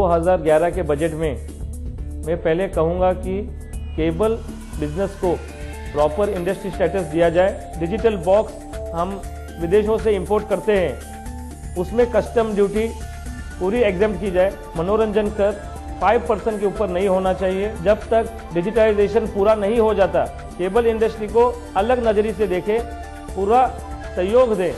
2011 के बजट में मैं पहले कहूँगा कि केबल बिजनेस को प्रॉपर इंडस्ट्री स्टेटस दिया जाए। डिजिटल बॉक्स हम विदेशों से इंपोर्ट करते हैं, उसमें कस्टम ड्यूटी पूरी एग्जेम्प्ट की जाए। मनोरंजन कर 5% के ऊपर नहीं होना चाहिए। जब तक डिजिटाइजेशन पूरा नहीं हो जाता, केबल इंडस्ट्री को अलग नजरिए से देखे, पूरा सहयोग दें।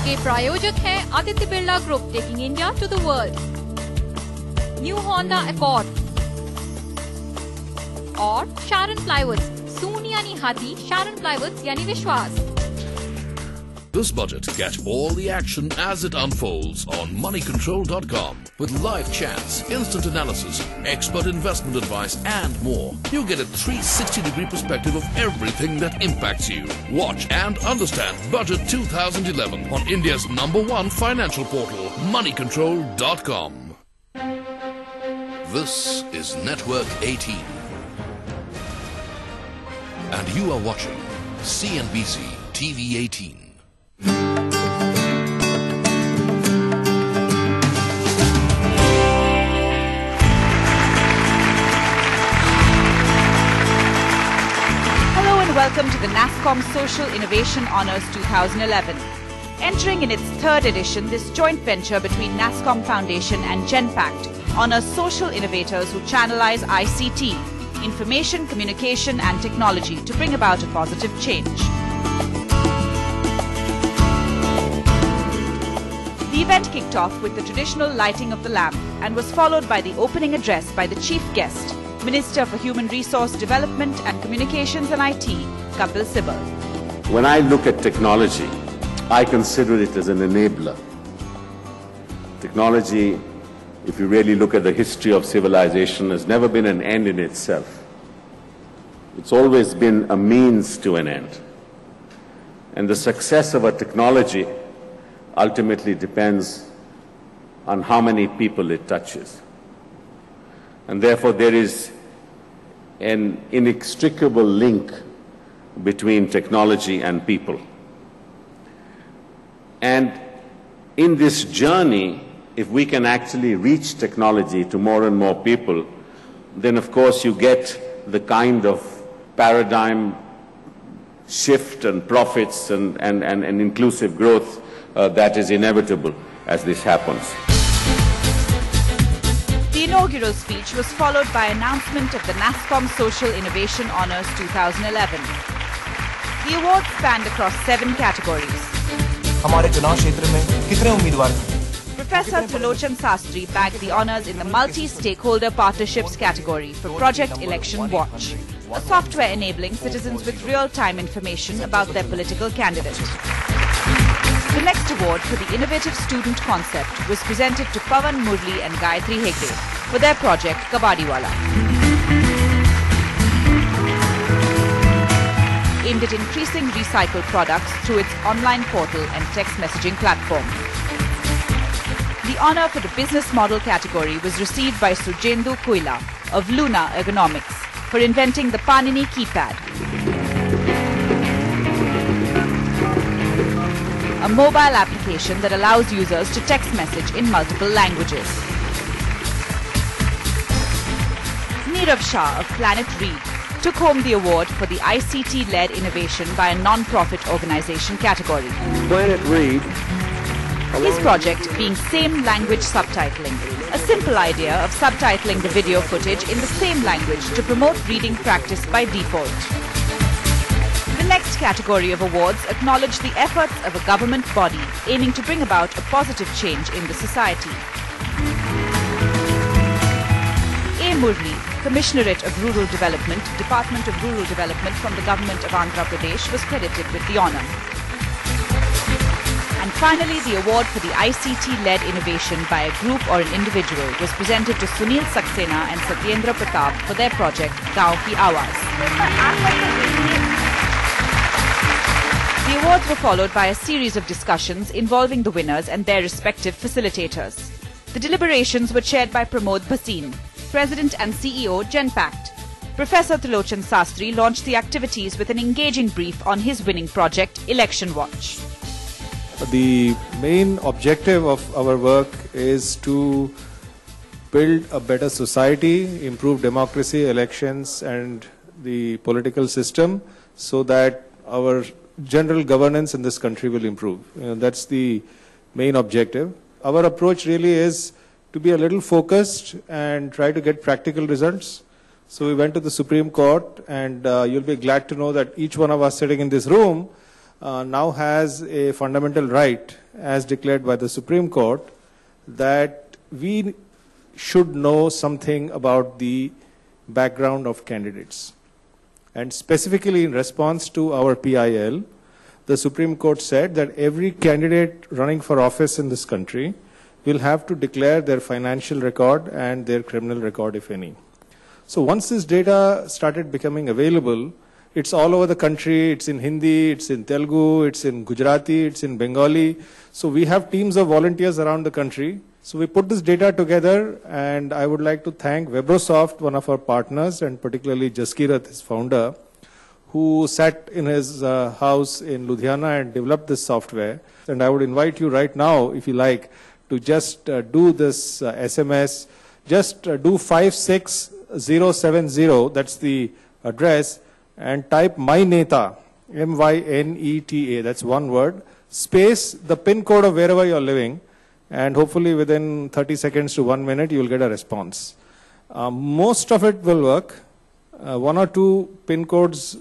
के प्रायोजक हैं Aditya Birla group, taking India to the world, new Honda Accord और शारन प्लाईवुड्स। सून यानी हाथी, शारन प्लाईवुड्स यानी विश्वास। This budget, get all the action as it unfolds on moneycontrol.com with live chats, instant analysis, expert investment advice and more. You get a 360-degree perspective of everything that impacts you. Watch and understand Budget 2011 on India's #1 financial portal, moneycontrol.com. This is Network 18. And you are watching CNBC TV 18. Welcome to the NASSCOM Social Innovation Honours 2011. Entering in its third edition, this joint venture between NASSCOM Foundation and Genpact honours social innovators who channelize ICT, information, communication and technology to bring about a positive change. The event kicked off with the traditional lighting of the lamp and was followed by the opening address by the chief guest, Minister for Human Resource Development and Communications and IT, Kapil Sibal. When I look at technology, I consider it as an enabler. Technology, if you really look at the history of civilization, has never been an end in itself. It's always been a means to an end. And the success of a technology ultimately depends on how many people it touches. And therefore there is an inextricable link between technology and people. And in this journey, if we can actually reach technology to more and more people, then of course you get the kind of paradigm shift and profits and inclusive growth that is inevitable as this happens. The inaugural speech was followed by announcement of the NASSCOM Social Innovation Honours 2011. The awards spanned across 7 categories. हमारे चुनाव क्षेत्र में कितने उम्मीदवार हैं? Professor Trilochan Sastry bagged the honours in the Multi-Stakeholder Partnerships category for Project Election Watch, a software enabling citizens with real-time information about their political candidate. The next award for the innovative student concept was presented to Pawan Murli and Gayatri Hegde for their project Kabadiwala. Aimed at increasing recycled products through its online portal and text messaging platform. The honour for the business model category was received by Surjendu Kuila of Luna Ergonomics for inventing the Panini keypad, a mobile application that allows users to text message in multiple languages. Nirav Shah of Planet Read took home the award for the ICT-led innovation by a non-profit organisation category. Planet Read. His project being same language subtitling, a simple idea of subtitling the video footage in the same language to promote reading practice by default. The next category of awards acknowledge the efforts of a government body aiming to bring about a positive change in the society. A. Murli, Commissionerate of Rural Development, Department of Rural Development from the Government of Andhra Pradesh, was credited with the honour. And finally, the award for the ICT-led innovation by a group or an individual was presented to Sunil Saxena and Satyendra Pratap for their project Gaon Ki Awaaz. The awards were followed by a series of discussions involving the winners and their respective facilitators. The deliberations were chaired by Pramod Bhasin, President and CEO, Genpact. Professor Trilochan Sastry launched the activities with an engaging brief on his winning project, Election Watch. The main objective of our work is to build a better society, improve democracy, elections, and the political system so that our general governance in this country will improve. That's the main objective. Our approach really is to be a little focused and try to get practical results. So we went to the Supreme Court, and you'll be glad to know that each one of us sitting in this room now has a fundamental right, as declared by the Supreme Court, that we should know something about the background of candidates. And specifically in response to our PIL, the Supreme Court said that every candidate running for office in this country will have to declare their financial record and their criminal record, if any. So once this data started becoming available, it's all over the country. It's in Hindi, it's in Telugu, it's in Gujarati, it's in Bengali. So we have teams of volunteers around the country. So we put this data together, and I would like to thank Webrosoft, one of our partners, and particularly Jaskirat, his founder, who sat in his house in Ludhiana and developed this software. And I would invite you right now, if you like, to just do this SMS. Just do 56070, that's the address, and type MyNeta, MYNETA, that's one word, space the PIN code of wherever you're living, and hopefully within 30 seconds to 1 minute, you will get a response. Most of it will work. One or two PIN codes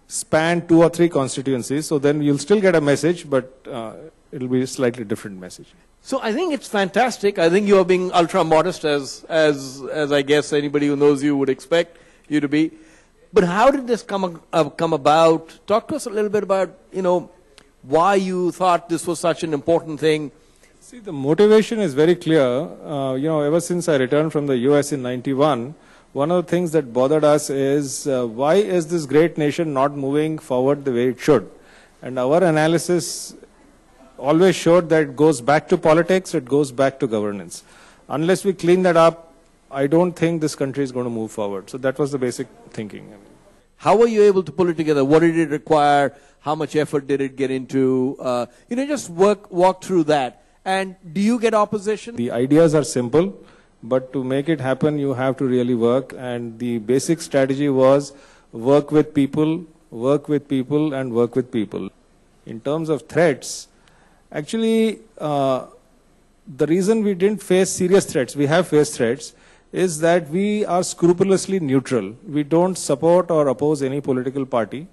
span 2 or 3 constituencies, so then you'll still get a message, but it'll be a slightly different message. So I think it's fantastic. I think you are being ultra modest, as I guess anybody who knows you would expect you to be. But how did this come about? Talk to us a little bit about, why you thought this was such an important thing. See, the motivation is very clear. Ever since I returned from the US in '91, one of the things that bothered us is why is this great nation not moving forward the way it should? And our analysis always showed that it goes back to politics, it goes back to governance. Unless we clean that up, I don't think this country is going to move forward. So that was the basic thinking. How were you able to pull it together? What did it require? How much effort did it get into? Just walk through that. And do you get opposition? The ideas are simple, but to make it happen, you have to really work. And the basic strategy was work with people, and work with people. In terms of threats, actually, the reason we didn't face serious threats, we have faced threats, is that we are scrupulously neutral. We don't support or oppose any political party.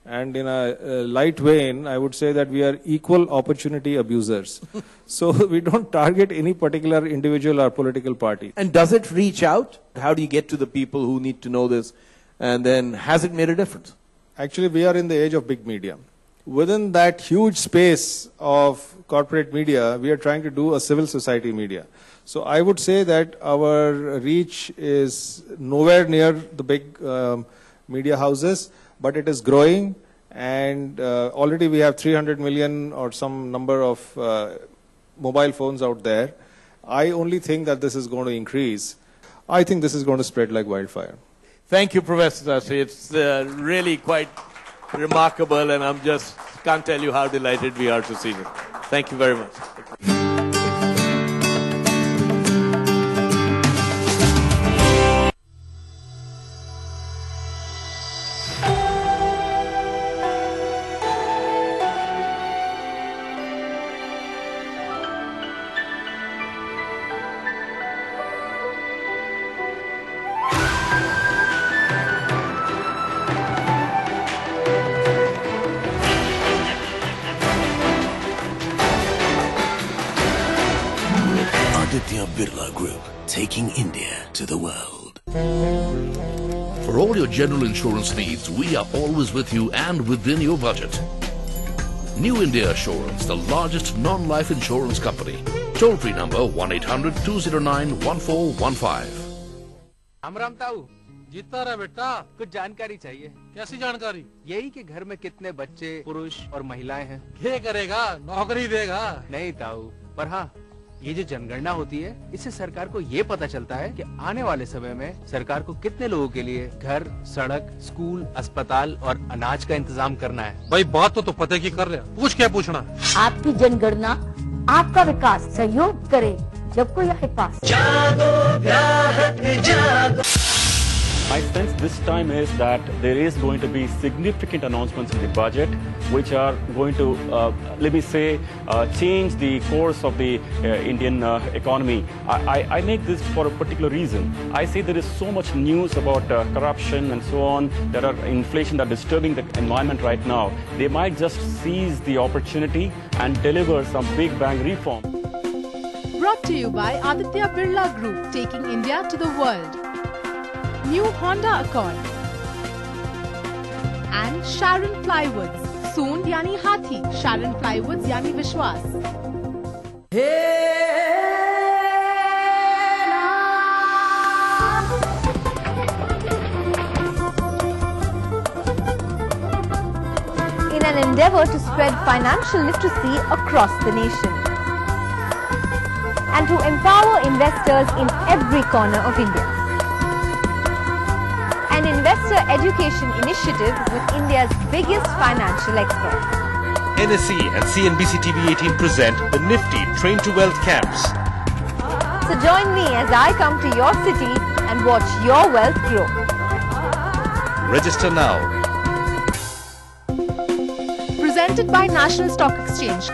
And in a light vein, I would say that we are equal opportunity abusers. So we don't target any particular individual or political party. And does it reach out? How do you get to the people who need to know this? And then has it made a difference? Actually, we are in the age of big media. Within that huge space of corporate media, we are trying to do a civil society media. So I would say that our reach is nowhere near the big media houses, but it is growing, and already we have 300 million or some number of mobile phones out there. I only think that this is going to increase. I think this is going to spread like wildfire. Thank you, Professor Sastry. It's really quite remarkable, and I'm just can't tell you how delighted we are to see you. Thank you very much. Aditya Birla Group, taking India to the world. For all your general insurance needs, we are always with you and within your budget. New India Assurance, the largest non-life insurance company. Toll-free number 1-800-209-1415. Ram ताऊ, जीता रहा बेटा, कुछ जानकारी चाहिए। कैसी जानकारी? यही कि घर में कितने बच्चे, पुरुष और महिलाएं हैं। क्या करेगा? नौकरी देगा? नहीं ताऊ, पर हाँ, ये जो जनगणना होती है, इससे सरकार को ये पता चलता है कि आने वाले समय में सरकार को कितने लोगों के लिए घर, सड़क, स्कूल, अस्पताल और अनाज का इंतजाम करना है। भाई बात तो पते की कर रहे हैं, पूछ क्या पूछना। आपकी जनगणना आपका विकास, सहयोग करे जब कोई आए पास। जागो ग्राहक जागो। My sense this time is that there is going to be significant announcements in the budget which are going to, let me say, change the course of the Indian economy. I make this for a particular reason. I see there is so much news about corruption and so on. There are inflation that are disturbing the environment right now. They might just seize the opportunity and deliver some big bang reform. Brought to you by Aditya Birla Group, taking India to the world. New Honda Accord and Sharon Plywoods. Soon yani Hathi, Sharon Plywoods yani Vishwas. In an endeavour to spread financial literacy across the nation and to empower investors in every corner of India. An investor education initiative with India's biggest financial experts. NSE and CNBC TV18 present the Nifty Train to Wealth camps. So join me as I come to your city and watch your wealth grow. Register now. Presented by National Stock Exchange.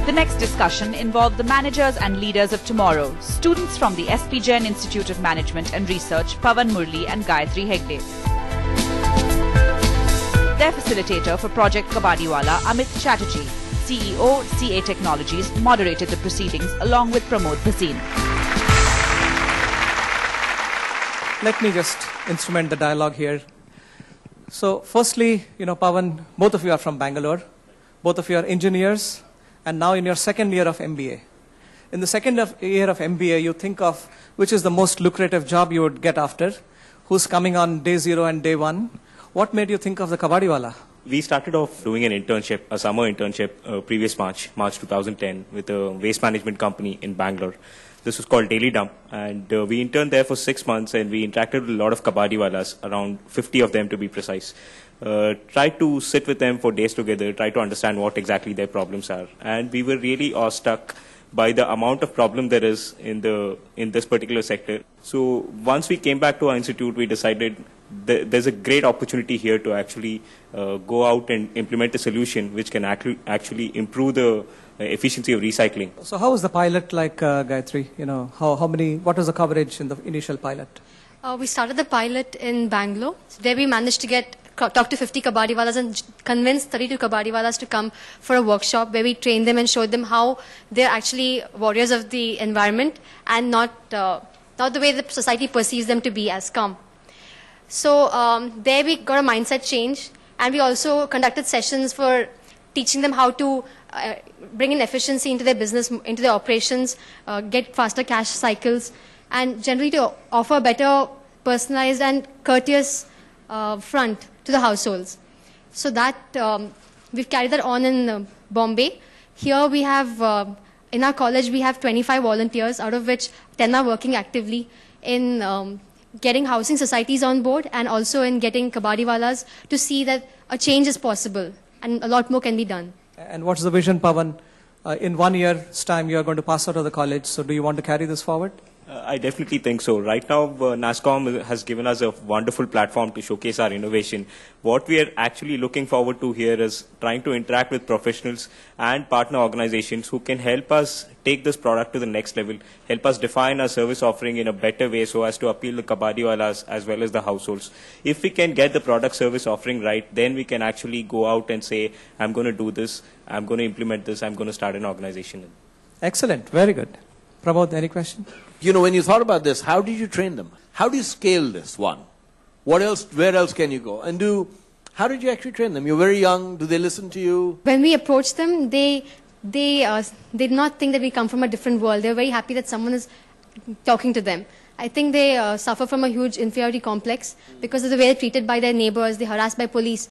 The next discussion involved the managers and leaders of tomorrow, students from the SP Jain Institute of Management and Research, Pavan Murli and Gayatri Hegde. Their facilitator for Project Kabadiwala, Amit Chatterjee, CEO, CA Technologies, moderated the proceedings along with Pramod Bhasin. Let me just instrument the dialogue here. So firstly, Pavan, both of you are from Bangalore. Both of you are engineers. And now in your second year of MBA. In the second year of MBA, you think of which is the most lucrative job you would get after, who's coming on day 0 and day 1. What made you think of the Kabadiwala? We started off doing an internship, a summer internship, previous March 2010, with a waste management company in Bangalore. This was called Daily Dump, and we interned there for 6 months, and we interacted with a lot of Kabadiwalas, around 50 of them to be precise. Tried to sit with them for days together, try to understand what exactly their problems are. And we were really awestruck by the amount of problem there is in this particular sector. So once we came back to our institute, we decided there's a great opportunity here to actually go out and implement a solution which can actually improve the efficiency of recycling. So how was the pilot like, Gayatri? What was the coverage in the initial pilot? We started the pilot in Bangalore. There we managed to talk to 50 Kabadiwalas and convince 32 Kabadiwalas to come for a workshop where we trained them and showed them how they're actually warriors of the environment and not the way the society perceives them to be as scum. So there we got a mindset change, and we also conducted sessions for teaching them how to bring in efficiency into their business, into their operations, get faster cash cycles, and generally to offer a better personalized and courteous front to the households. So that we've carried that on in Bombay. Here we have, in our college, we have 25 volunteers, out of which 10 are working actively in getting housing societies on board and also in getting Kabadiwalas to see that a change is possible and a lot more can be done. And what's the vision, Pavan? In 1 year's time, you are going to pass out of the college. So do you want to carry this forward? I definitely think so. Right now, NASSCOM has given us a wonderful platform to showcase our innovation. What we are actually looking forward to here is trying to interact with professionals and partner organizations who can help us take this product to the next level, help us define our service offering in a better way so as to appeal to Kabadiwalas as well as the households. If we can get the product service offering right, then we can actually go out and say, I'm going to do this, I'm going to implement this, I'm going to start an organization. Excellent. Very good. Pramod, any question? When you thought about this, how did you train them? How do you scale this one? What else, where else can you go? And how did you actually train them? You're very young. Do they listen to you? When we approach them, they did not think that we come from a different world. They're very happy that someone is talking to them. I think they suffer from a huge inferiority complex because of the way they're treated by their neighbors, they're harassed by police.